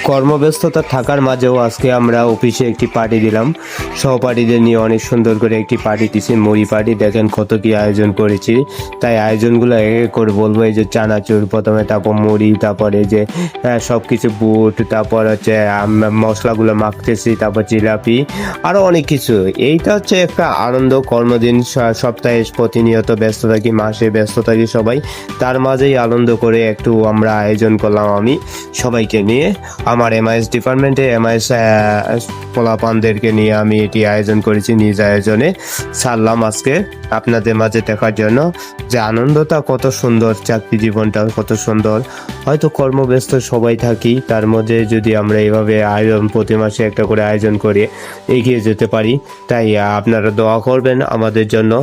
কর্মব্যস্ততা থাকার মাঝেও আজকে আমরা অফিসে একটি পার্টি দিলাম। সহপাঠীদের নিয়ে অনেক সুন্দর করে একটি পার্টি দিছি, মুড়ি পার্টি। দেখেন কত কি আয়োজন করেছি। তাই আয়োজনগুলো এক এক করে বলবো। এই যে চানাচুর প্রথমে, তারপর মুড়ি, তারপরে যে সব কিছু বুট, তারপর হচ্ছে মশলাগুলো মাখতেছি, তারপর জিলাপি, আরও অনেক কিছু। এইটা হচ্ছে একটা আনন্দ। কর্মদিন, সপ্তাহে প্রতিনিয়ত ব্যস্ত থাকি, মাসে ব্যস্ত থাকি সবাই, তার মাঝেই আনন্দ করে একটু আমরা আয়োজন করলাম আমি সবাইকে নিয়ে। আমার এমআইএস ডিপার্টমেন্টে এমআইএস পোলাপানদেরকে নিয়ে আমি এটি আয়োজন করেছি, নিজ আয়োজনে ছাড়লাম আজকে আপনাদের মাঝে দেখার জন্য যে আনন্দটা কত সুন্দর, চাকরি জীবনটা কত সুন্দর। হয়তো কর্মব্যস্ত সবাই থাকি, তার মধ্যে যদি আমরা এইভাবে আয়োজন প্রতি মাসে একটা করে আয়োজন করে এগিয়ে যেতে পারি, তাই আপনারা দোয়া করবেন আমাদের জন্য।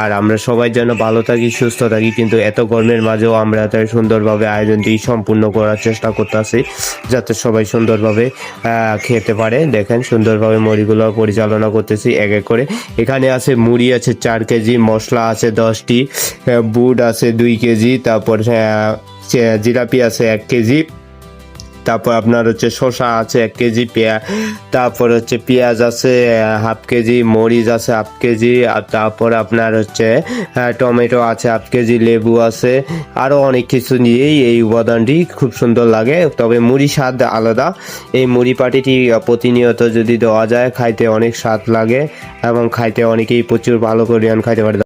আর আমরা সবাই যেন ভালো থাকি, সুস্থ থাকি। কিন্তু এত গরমের মাঝেও আমরা তাই সুন্দরভাবে আয়োজনটি সম্পূর্ণ করার চেষ্টা করতেছি, যাতে সবাই সুন্দরভাবে খেতে পারে। দেখেন সুন্দরভাবে মুড়িগুলো পরিচালনা করতেছি এক এক করে। এখানে আছে মুড়ি আছে 4 কেজি, মশলা আছে 10টি, বুট আছে 2 কেজি, তারপর জিলাপি আছে 1 কেজি, তারপর আপনার হচ্ছে শসা আছে 1 কেজি, তারপর হচ্ছে পেঁয়াজ আছে 1/2 কেজি, মরিচ আছে 1/2 কেজি, আর তারপর আপনার হচ্ছে টমেটো আছে 1/2 কেজি, লেবু আছে, আরও অনেক কিছু নিয়েই এই উপাদানটি খুব সুন্দর লাগে। তবে মুড়ি স্বাদ আলাদা। এই মুড়ি পাটিটি প্রতিনিয়ত যদি দেওয়া যায়, খাইতে অনেক স্বাদ লাগে এবং খাইতে অনেকেই প্রচুর ভালো করে খাইতে পারে।